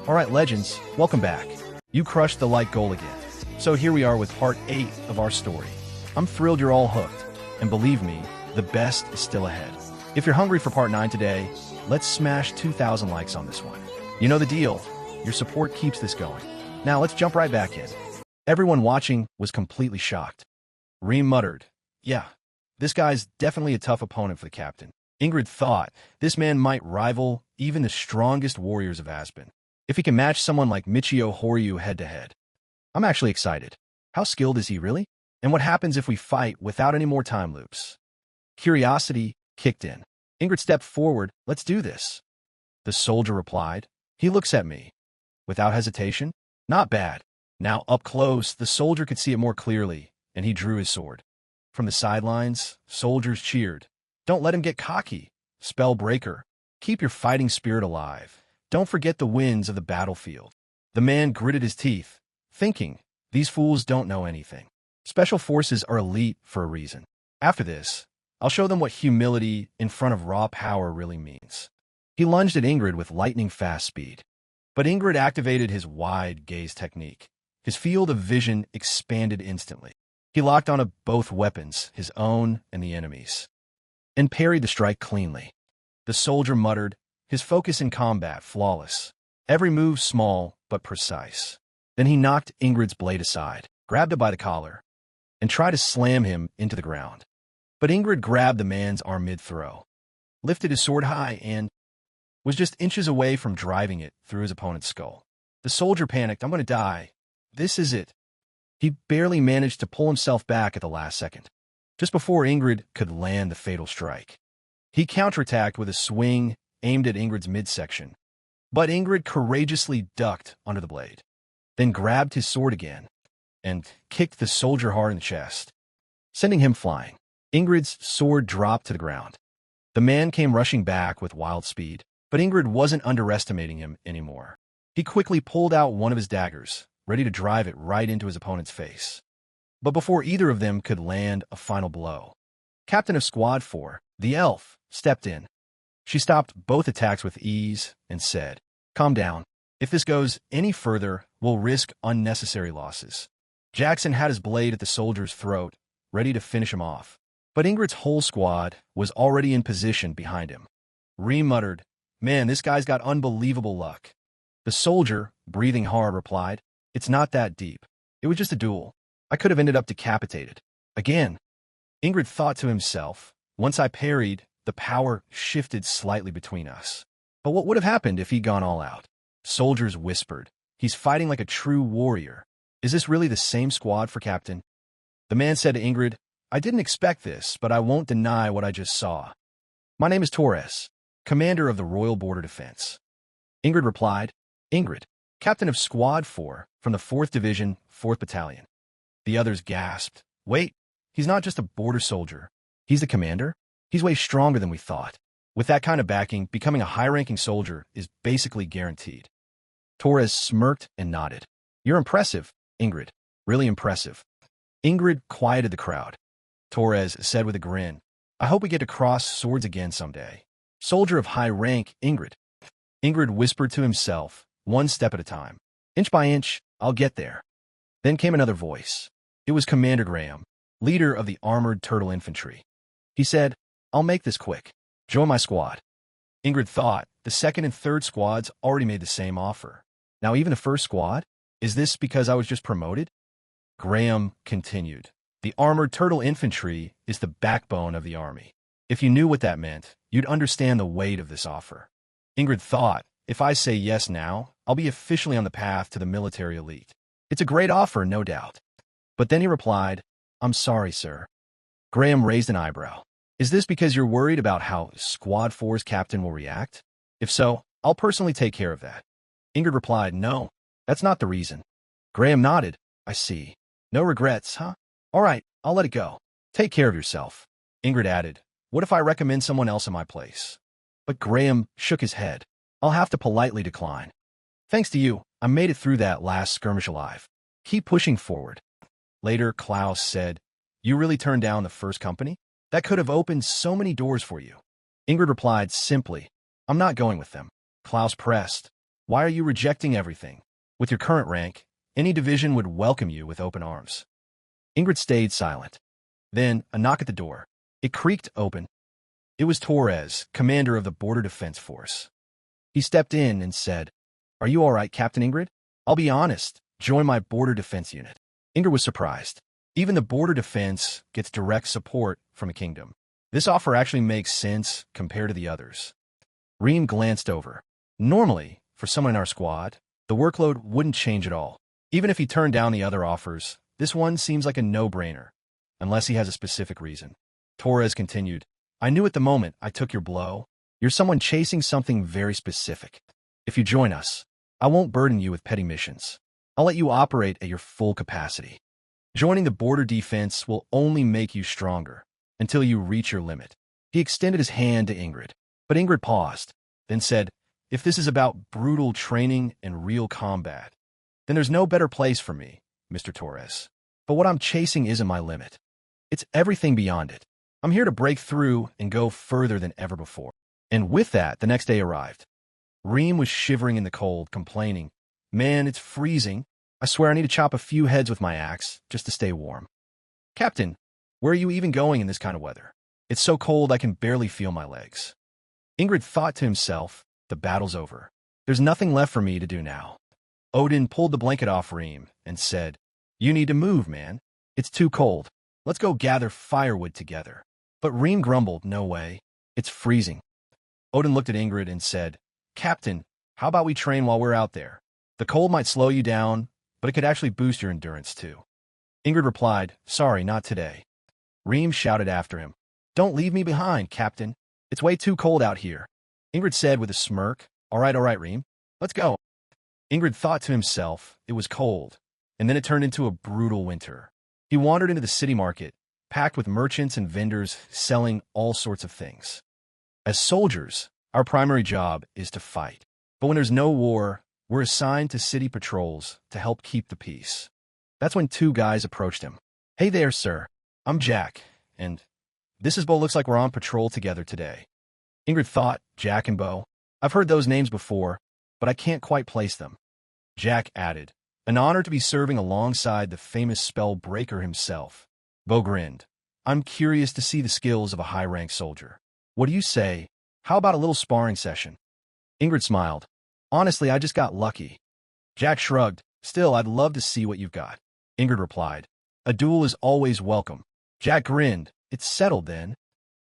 Alright, legends, welcome back. You crushed the like goal again. So here we are with part 8 of our story. I'm thrilled you're all hooked, and believe me, the best is still ahead. If you're hungry for part 9 today, let's smash 2,000 likes on this one. You know the deal, your support keeps this going. Now let's jump right back in. Everyone watching was completely shocked. Reem muttered, "Yeah, this guy's definitely a tough opponent for the captain." Ingrid thought this man might rival even the strongest warriors of Aspen, if he can match someone like Michio Horyu head-to-head. I'm actually excited. How skilled is he really? And what happens if we fight without any more time loops? Curiosity kicked in. Ingrid stepped forward. "Let's do this." The soldier replied. He looks at me. Without hesitation? Not bad. Now up close, the soldier could see it more clearly, and he drew his sword. From the sidelines, soldiers cheered. "Don't let him get cocky. Spellbreaker. Keep your fighting spirit alive. Don't forget the winds of the battlefield." The man gritted his teeth, thinking, these fools don't know anything. Special forces are elite for a reason. After this, I'll show them what humility in front of raw power really means. He lunged at Ingrid with lightning-fast speed. But Ingrid activated his wide gaze technique. His field of vision expanded instantly. He locked onto both weapons, his own and the enemy's, and parried the strike cleanly. The soldier muttered, his focus in combat flawless. Every move small but precise. Then he knocked Ingrid's blade aside, grabbed her by the collar, and tried to slam him into the ground. But Ingrid grabbed the man's arm mid-throw, lifted his sword high, and was just inches away from driving it through his opponent's skull. The soldier panicked. "I'm going to die. This is it." He barely managed to pull himself back at the last second, just before Ingrid could land the fatal strike. He counterattacked with a swing aimed at Ingrid's midsection, but Ingrid courageously ducked under the blade, then grabbed his sword again and kicked the soldier hard in the chest, sending him flying. Ingrid's sword dropped to the ground. The man came rushing back with wild speed, but Ingrid wasn't underestimating him anymore. He quickly pulled out one of his daggers, ready to drive it right into his opponent's face. But before either of them could land a final blow, Captain of Squad 4, the elf, stepped in. She stopped both attacks with ease and said, "Calm down. If this goes any further, we'll risk unnecessary losses." Jackson had his blade at the soldier's throat, ready to finish him off. But Ingrid's whole squad was already in position behind him. Reem muttered, "Man, this guy's got unbelievable luck." The soldier, breathing hard, replied, "It's not that deep. It was just a duel. I could have ended up decapitated." Again, Ingrid thought to himself, once I parried, the power shifted slightly between us. But what would have happened if he'd gone all out? Soldiers whispered, "He's fighting like a true warrior. Is this really the same squad for Captain?" The man said to Ingrid, "I didn't expect this, but I won't deny what I just saw. My name is Torres, commander of the Royal Border Defense." Ingrid replied, "Ingrid, captain of Squad 4 from the 4th Division, 4th Battalion." The others gasped. "Wait, he's not just a border soldier. He's the commander? He's way stronger than we thought." With that kind of backing, becoming a high-ranking soldier is basically guaranteed. Torres smirked and nodded. "You're impressive, Ingrid. Really impressive." Ingrid quieted the crowd. Torres said with a grin, "I hope we get to cross swords again someday." "Soldier of high rank, Ingrid." Ingrid whispered to himself, one step at a time. "Inch by inch, I'll get there." Then came another voice. It was Commander Graham, leader of the Armored Turtle Infantry. He said, "I'll make this quick. Join my squad." Ingrid thought the 2nd and 3rd squads already made the same offer. Now even the 1st squad? Is this because I was just promoted? Graham continued, "The Armored Turtle Infantry is the backbone of the army. If you knew what that meant, you'd understand the weight of this offer." Ingrid thought, if I say yes now, I'll be officially on the path to the military elite. It's a great offer, no doubt. But then he replied, "I'm sorry, sir." Graham raised an eyebrow. "Is this because you're worried about how Squad 4's captain will react? If so, I'll personally take care of that." Ingrid replied, "No, that's not the reason." Graham nodded. "I see. No regrets, huh? All right, I'll let it go. Take care of yourself." Ingrid added, "What if I recommend someone else in my place?" But Graham shook his head. "I'll have to politely decline. Thanks to you, I made it through that last skirmish alive. Keep pushing forward." Later, Klaus said, "You really turned down the 1st company? That could have opened so many doors for you." Ingrid replied simply, "I'm not going with them." Klaus pressed, Why are you rejecting everything? With your current rank, any division would welcome you with open arms. Ingrid stayed silent. Then, a knock at the door. It creaked open. It was Torres, commander of the Border Defense Force. He stepped in and said, "Are you all right, Captain Ingrid? I'll be honest, join my Border Defense unit." Ingrid was surprised. Even the Border Defense gets direct support from a kingdom. This offer actually makes sense compared to the others. Reem glanced over. Normally, for someone in our squad, the workload wouldn't change at all. Even if he turned down the other offers, this one seems like a no-brainer, unless he has a specific reason. Torres continued, "I knew at the moment I took your blow. You're someone chasing something very specific. If you join us, I won't burden you with petty missions. I'll let you operate at your full capacity. Joining the border defense will only make you stronger until you reach your limit." He extended his hand to Ingrid, but Ingrid paused, then said, "If this is about brutal training and real combat, then there's no better place for me, Mr. Torres. But what I'm chasing isn't my limit. It's everything beyond it. I'm here to break through and go further than ever before." And with that, the next day arrived. Reem was shivering in the cold, complaining, "Man, it's freezing. I swear I need to chop a few heads with my axe just to stay warm." "Captain, where are you even going in this kind of weather? It's so cold I can barely feel my legs." Ingrid thought to himself, the battle's over. There's nothing left for me to do now. Odin pulled the blanket off Reem and said, "You need to move, man. It's too cold. Let's go gather firewood together." But Reem grumbled, "No way. It's freezing." Odin looked at Ingrid and said, "Captain, how about we train while we're out there? The cold might slow you down, but it could actually boost your endurance too." Ingrid replied, "Sorry, not today." Reem shouted after him, "Don't leave me behind, Captain. It's way too cold out here." Ingrid said with a smirk, all right, Reem. Let's go." Ingrid thought to himself, it was cold, and then it turned into a brutal winter. He wandered into the city market, packed with merchants and vendors selling all sorts of things. As soldiers, our primary job is to fight. But when there's no war, we're assigned to city patrols to help keep the peace. That's when two guys approached him. "Hey there, sir. I'm Jack, and this is Bo. Looks like we're on patrol together today." Ingrid thought, Jack and Bo. I've heard those names before, but I can't quite place them. Jack added, "An honor to be serving alongside the famous spell breaker himself." Bo grinned. "I'm curious to see the skills of a high-ranked soldier. What do you say? How about a little sparring session?" Ingrid smiled. "Honestly, I just got lucky." Jack shrugged. "Still, I'd love to see what you've got." Ingrid replied, "A duel is always welcome." Jack grinned. "It's settled then."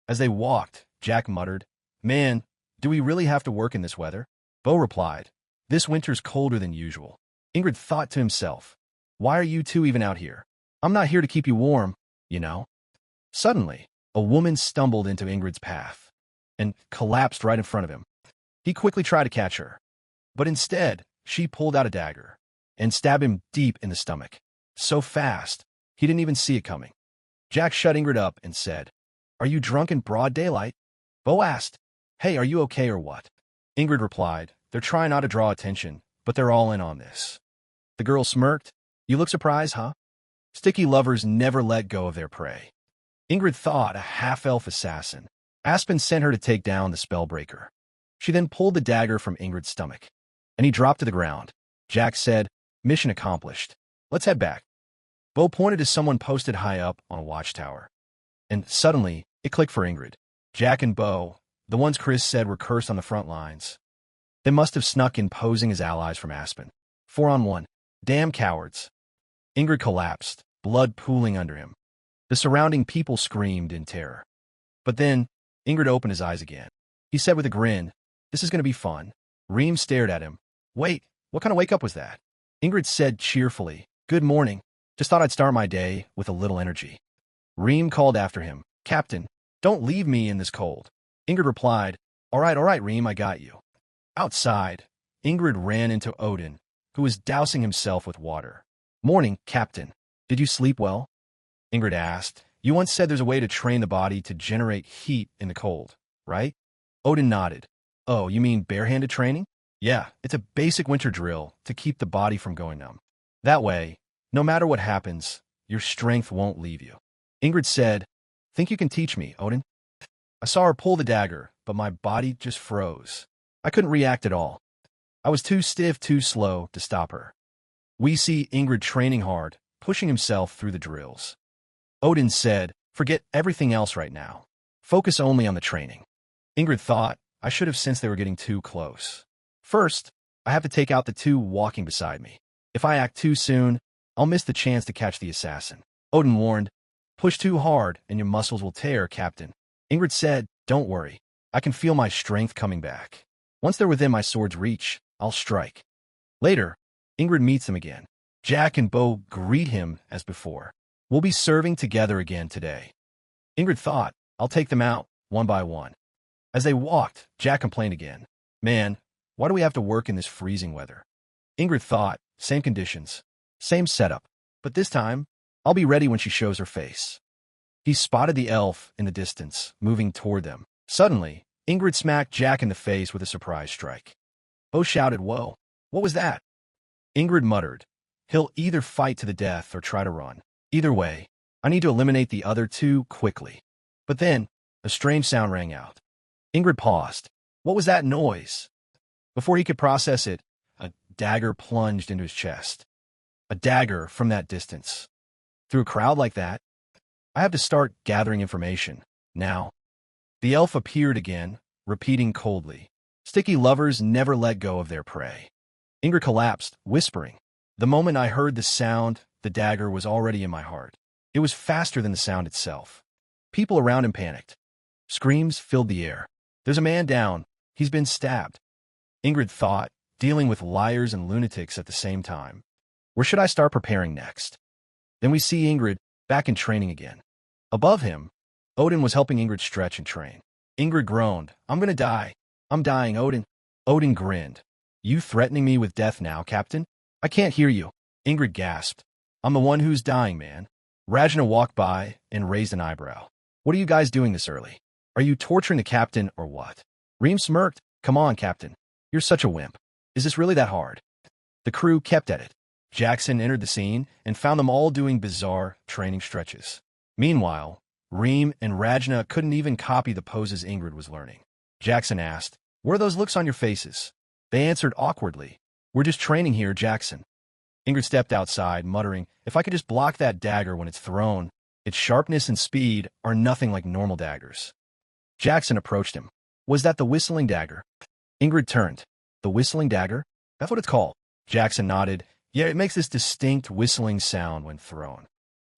As they walked, Jack muttered, "Man, do we really have to work in this weather?" Bo replied, "This winter's colder than usual." Ingrid thought to himself, "Why are you two even out here? I'm not here to keep you warm, you know." Suddenly, a woman stumbled into Ingrid's path and collapsed right in front of him. He quickly tried to catch her, but instead, she pulled out a dagger and stabbed him deep in the stomach. So fast, he didn't even see it coming. Jack shut Ingrid up and said, "Are you drunk in broad daylight?" Bo asked, "Hey, are you okay or what?" Ingrid replied, "They're trying not to draw attention, but they're all in on this." The girl smirked. "You look surprised, huh?" Sticky lovers never let go of their prey. Ingrid thought a half-elf assassin. Aspen sent her to take down the spellbreaker. She then pulled the dagger from Ingrid's stomach, and he dropped to the ground. Jack said, "Mission accomplished. Let's head back." Bo pointed to someone posted high up on a watchtower. And suddenly, it clicked for Ingrid. Jack and Bo, the ones Chris said were cursed on the front lines. They must have snuck in posing as allies from Aspen. 4-on-1. Damn cowards. Ingrid collapsed, blood pooling under him. The surrounding people screamed in terror. But then, Ingrid opened his eyes again. He said with a grin, "This is going to be fun." Reem stared at him. "Wait, what kind of wake-up was that?" Ingrid said cheerfully, "Good morning. Just thought I'd start my day with a little energy." Reem called after him, "Captain, don't leave me in this cold." Ingrid replied, all right, Reem, I got you." Outside, Ingrid ran into Odin, who was dousing himself with water. "Morning, Captain. Did you sleep well?" Ingrid asked. "You once said there's a way to train the body to generate heat in the cold, right?" Odin nodded. "Oh, you mean barehanded training?" "Yeah, it's a basic winter drill to keep the body from going numb. That way, no matter what happens, your strength won't leave you." Ingrid said, "Think you can teach me, Odin?" I saw her pull the dagger, but my body just froze. I couldn't react at all. I was too stiff, too slow to stop her. We see Ingrid training hard, pushing himself through the drills. Odin said, "Forget everything else right now. Focus only on the training." Ingrid thought, I should have sensed they were getting too close. First, I have to take out the two walking beside me. If I act too soon, I'll miss the chance to catch the assassin. Odin warned, "Push too hard and your muscles will tear, Captain." Ingrid said, "Don't worry. I can feel my strength coming back. Once they're within my sword's reach, I'll strike." Later, Ingrid meets them again. Jack and Bo greet him as before. "We'll be serving together again today." Ingrid thought, "I'll take them out, one by one." As they walked, Jack complained again. "Man, why do we have to work in this freezing weather?" Ingrid thought, same conditions, same setup, but this time, I'll be ready when she shows her face. He spotted the elf in the distance, moving toward them. Suddenly, Ingrid smacked Jack in the face with a surprise strike. Bo shouted, "Whoa, what was that?" Ingrid muttered, "He'll either fight to the death or try to run. Either way, I need to eliminate the other two quickly." But then, a strange sound rang out. Ingrid paused. What was that noise? Before he could process it, a dagger plunged into his chest. A dagger from that distance. Through a crowd like that? I have to start gathering information. Now. The elf appeared again, repeating coldly. Sticky lovers never let go of their prey. Ingrid collapsed, whispering. The moment I heard the sound, the dagger was already in my heart. It was faster than the sound itself. People around him panicked. Screams filled the air. "There's a man down. He's been stabbed." Ingrid thought, dealing with liars and lunatics at the same time. Where should I start preparing next? Then we see Ingrid back in training again. Above him, Odin was helping Ingrid stretch and train. Ingrid groaned, "I'm gonna die. I'm dying, Odin." Odin grinned. "You threatening me with death now, Captain? I can't hear you." Ingrid gasped. "I'm the one who's dying, man." Ragnar walked by and raised an eyebrow. "What are you guys doing this early? Are you torturing the captain or what?" Reem smirked. "Come on, Captain. You're such a wimp. Is this really that hard?" The crew kept at it. Jackson entered the scene and found them all doing bizarre training stretches. Meanwhile, Reem and Rajna couldn't even copy the poses Ingrid was learning. Jackson asked, "What are those looks on your faces?" They answered awkwardly, "We're just training here, Jackson." Ingrid stepped outside, muttering, "If I could just block that dagger when it's thrown, its sharpness and speed are nothing like normal daggers." Jackson approached him. "Was that the whistling dagger?" Ingrid turned. "The whistling dagger? That's what it's called." Jackson nodded. "Yeah, it makes this distinct whistling sound when thrown.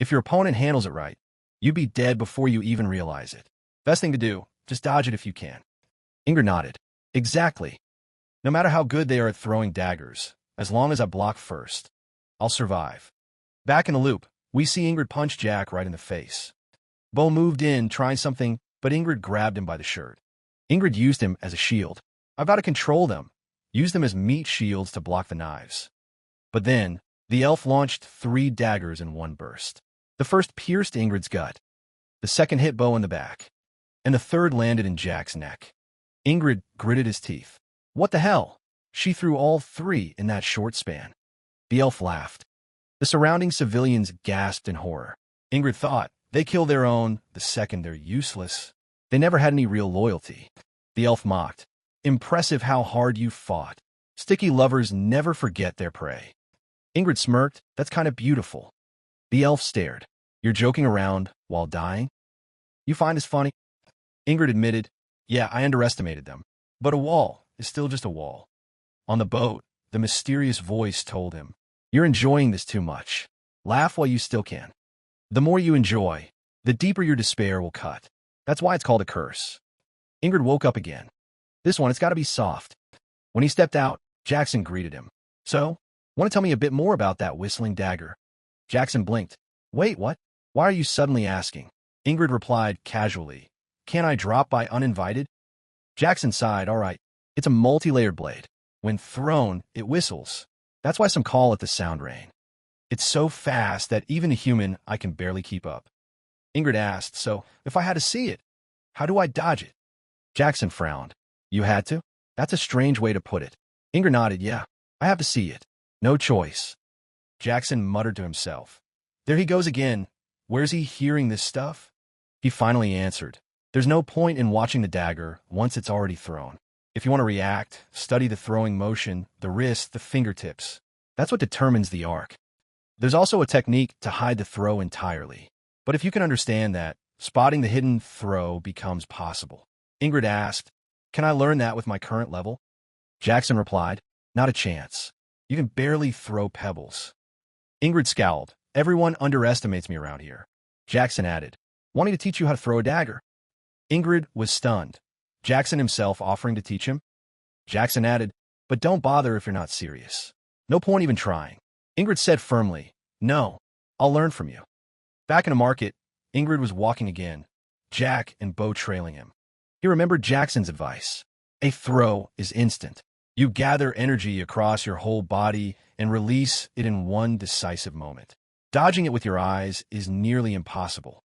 If your opponent handles it right, you'd be dead before you even realize it. Best thing to do, just dodge it if you can." Ingrid nodded. "Exactly. No matter how good they are at throwing daggers, as long as I block first, I'll survive." Back in the loop, we see Ingrid punch Jack right in the face. Bo moved in, trying something, but Ingrid grabbed him by the shirt. Ingrid used him as a shield. "I've got to control them. Use them as meat shields to block the knives." But then, the elf launched 3 daggers in one burst. The first pierced Ingrid's gut. The second hit Bo in the back. And the third landed in Jack's neck. Ingrid gritted his teeth. What the hell? She threw all 3 in that short span. The elf laughed. The surrounding civilians gasped in horror. Ingrid thought, they kill their own, the second they're useless. They never had any real loyalty. The elf mocked. Impressive how hard you fought. Sticky lovers never forget their prey. Ingrid smirked. That's kind of beautiful. The elf stared. You're joking around while dying? You find this funny? Ingrid admitted, yeah, I underestimated them. But a wall is still just a wall. On the boat, the mysterious voice told him, you're enjoying this too much. Laugh while you still can. The more you enjoy, the deeper your despair will cut. That's why it's called a curse. Ingrid woke up again. This one, it's got to be soft. When he stepped out, Jackson greeted him. So, want to tell me a bit more about that whistling dagger? Jackson blinked. Wait, what? Why are you suddenly asking? Ingrid replied casually. Can't I drop by uninvited? Jackson sighed. All right. It's a multi-layered blade. When thrown, it whistles. That's why some call it the sound rain. It's so fast that even a human, I can barely keep up. Ingrid asked, so if I had to see it, how do I dodge it? Jackson frowned. You had to? That's a strange way to put it. Ingrid nodded. Yeah, I have to see it. No choice. Jackson muttered to himself. There he goes again. Where's he hearing this stuff? He finally answered. There's no point in watching the dagger once it's already thrown. If you want to react, study the throwing motion, the wrist, the fingertips. That's what determines the arc. There's also a technique to hide the throw entirely. But if you can understand that, spotting the hidden throw becomes possible. Ingrid asked, "Can I learn that with my current level?" Jackson replied, "Not a chance. You can barely throw pebbles." Ingrid scowled. "Everyone underestimates me around here." Jackson added, "Wanting to teach you how to throw a dagger." Ingrid was stunned. Jackson himself offering to teach him? Jackson added, "But don't bother if you're not serious. No point even trying." Ingrid said firmly, "No, I'll learn from you." Back in the market, Ingrid was walking again, Jack and Bo trailing him. He remembered Jackson's advice. A throw is instant. You gather energy across your whole body and release it in one decisive moment. Dodging it with your eyes is nearly impossible.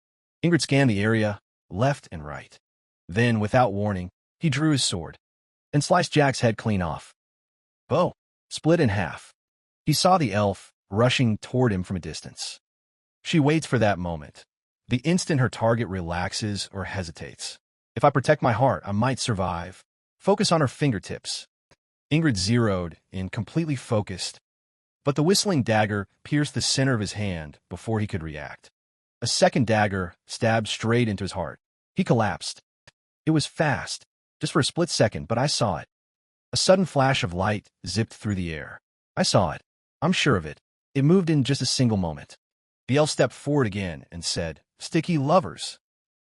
Ingrid scanned the area, left and right. Then, without warning, he drew his sword and sliced Jack's head clean off. Bo split in half. He saw the elf rushing toward him from a distance. She waits for that moment. The instant her target relaxes or hesitates. If I protect my heart, I might survive. Focus on her fingertips. Ingrid zeroed in, completely focused. But the whistling dagger pierced the center of his hand before he could react. A second dagger stabbed straight into his heart. He collapsed. It was fast, just for a split second, but I saw it. A sudden flash of light zipped through the air. I saw it. I'm sure of it. It moved in just a single moment. The elf stepped forward again and said, "Sticky lovers."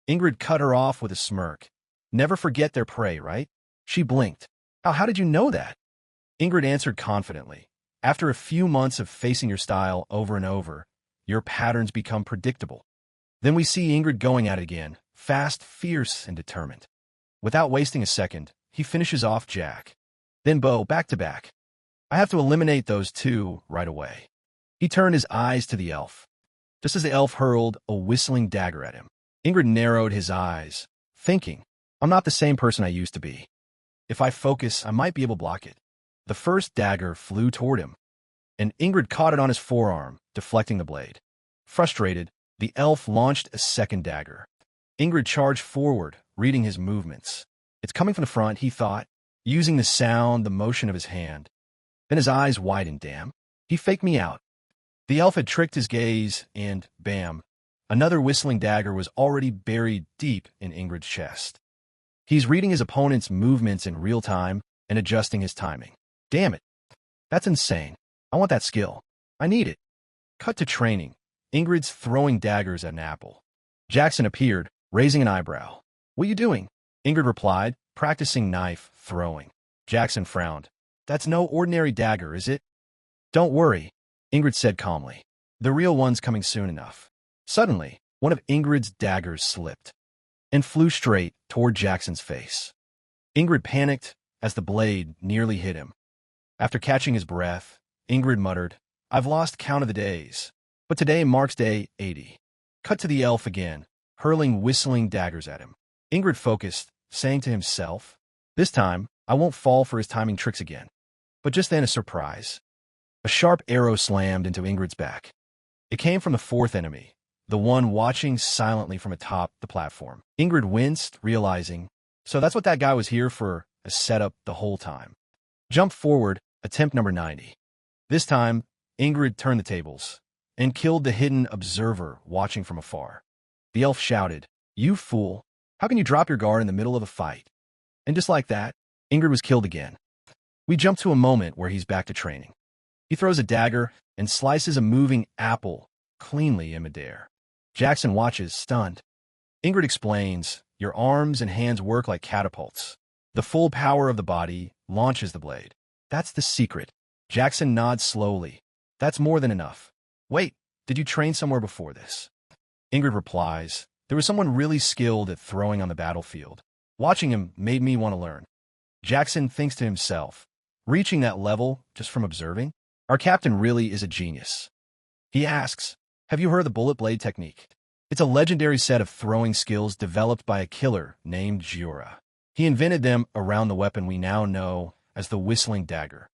Ingrid cut her off with a smirk. "Never forget their prey, right?" She blinked. How did you know that?" Ingrid answered confidently. "After a few months of facing your style over and over, your patterns become predictable." Then we see Ingrid going at it again, fast, fierce, and determined. Without wasting a second, he finishes off Jack. Then Bo, back to back. I have to eliminate those two right away. He turned his eyes to the elf. Just as the elf hurled a whistling dagger at him, Ingrid narrowed his eyes, thinking, "I'm not the same person I used to be. If I focus, I might be able to block it." The first dagger flew toward him, and Ingrid caught it on his forearm, deflecting the blade. Frustrated, the elf launched a second dagger. Ingrid charged forward, reading his movements. It's coming from the front, he thought, using the sound, the motion of his hand. Then his eyes widened. Damn, he faked me out. The elf had tricked his gaze, and, bam, another whistling dagger was already buried deep in Ingrid's chest. He's reading his opponent's movements in real time and adjusting his timing. Damn it. That's insane. I want that skill. I need it. Cut to training. Ingrid's throwing daggers at an apple. Jackson appeared, raising an eyebrow. "What are you doing?" Ingrid replied, "Practicing knife throwing." Jackson frowned. "That's no ordinary dagger, is it?" "Don't worry," Ingrid said calmly. "The real one's coming soon enough." Suddenly, one of Ingrid's daggers slipped and flew straight toward Jackson's face. Ingrid panicked as the blade nearly hit him. After catching his breath, Ingrid muttered, "I've lost count of the days, but today marks day 80. Cut to the elf again, hurling whistling daggers at him. Ingrid focused, saying to himself, "This time, I won't fall for his timing tricks again." But just then a surprise. A sharp arrow slammed into Ingrid's back. It came from the fourth enemy, the one watching silently from atop the platform. Ingrid winced, realizing, so that's what that guy was here for, a setup the whole time. Jump forward, attempt number 90. This time, Ingrid turned the tables and killed the hidden observer watching from afar. The elf shouted, "You fool! How can you drop your guard in the middle of a fight?" And just like that, Ingrid was killed again. We jump to a moment where he's back to training. He throws a dagger and slices a moving apple cleanly in midair. Jackson watches, stunned. Ingrid explains, "Your arms and hands work like catapults. The full power of the body launches the blade. That's the secret." Jackson nods slowly. "That's more than enough. Wait, did you train somewhere before this?" Ingrid replies, "There was someone really skilled at throwing on the battlefield. Watching him made me want to learn." Jackson thinks to himself, reaching that level just from observing? Our captain really is a genius. He asks, "Have you heard of the bullet blade technique?" It's a legendary set of throwing skills developed by a killer named Jura. He invented them around the weapon we now know as the whistling dagger.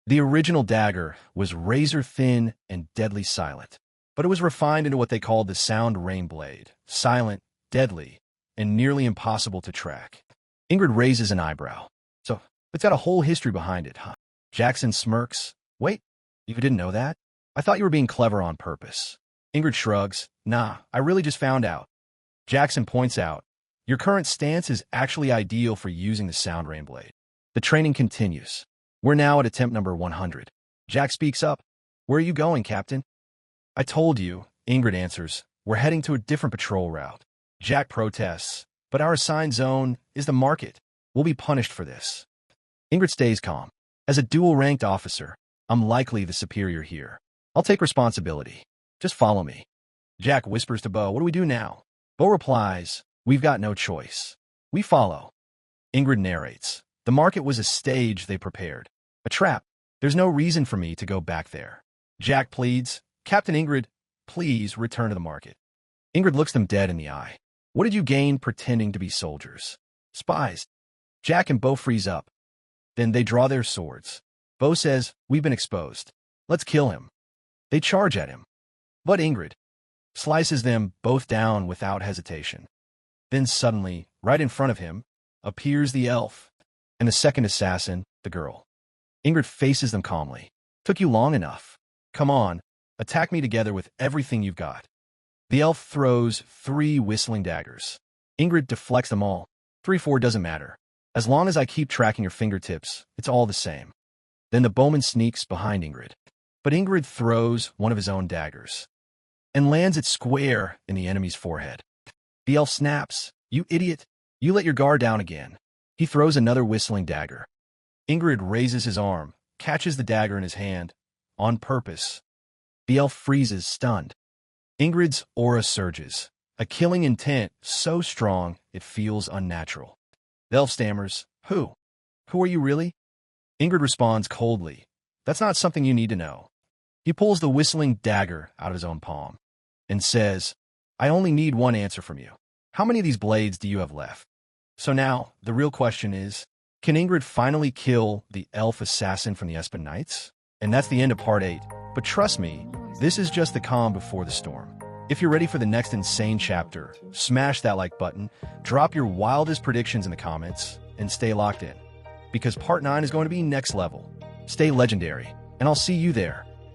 The original dagger was razor-thin and deadly silent, but it was refined into what they called the sound rain blade, silent, deadly, and nearly impossible to track. Ingrid raises an eyebrow. So, it's got a whole history behind it, huh? Jackson smirks. Wait, you didn't know that? I thought you were being clever on purpose. Ingrid shrugs. Nah, I really just found out. Jackson points out, your current stance is actually ideal for using the sound rain blade. The training continues. We're now at attempt number 100. Jack speaks up. Where are you going, Captain? I told you, Ingrid answers. We're heading to a different patrol route. Jack protests, but our assigned zone is the market. We'll be punished for this. Ingrid stays calm. As a dual-ranked officer, I'm likely the superior here. I'll take responsibility. Just follow me. Jack whispers to Bo, what do we do now? Bo replies, we've got no choice. We follow. Ingrid narrates, the market was a stage they prepared. A trap. There's no reason for me to go back there. Jack pleads, Captain Ingrid, please return to the market. Ingrid looks them dead in the eye. What did you gain pretending to be soldiers? Spies. Jack and Bo freeze up. Then they draw their swords. Bo says, we've been exposed. Let's kill him. They charge at him. But Ingrid slices them both down without hesitation. Then suddenly, right in front of him, appears the elf, and the second assassin, the girl. Ingrid faces them calmly. Took you long enough. Come on, attack me together with everything you've got. The elf throws 3 whistling daggers. Ingrid deflects them all. 3-4 doesn't matter. As long as I keep tracking your fingertips, it's all the same. Then the bowman sneaks behind Ingrid. But Ingrid throws one of his own daggers and lands it square in the enemy's forehead. The elf snaps. You idiot. You let your guard down again. He throws another whistling dagger. Ingrid raises his arm, catches the dagger in his hand, on purpose. The elf freezes, stunned. Ingrid's aura surges, a killing intent so strong it feels unnatural. The elf stammers, Who? Who are you really? Ingrid responds coldly, That's not something you need to know. He pulls the whistling dagger out of his own palm and says, I only need one answer from you. How many of these blades do you have left? So now, the real question is, can Ingrid finally kill the elf assassin from the Espen Knights? And that's the end of part 8. But trust me, this is just the calm before the storm. If you're ready for the next insane chapter, smash that like button, drop your wildest predictions in the comments, and stay locked in. Because part 9 is going to be next level. Stay legendary, and I'll see you there.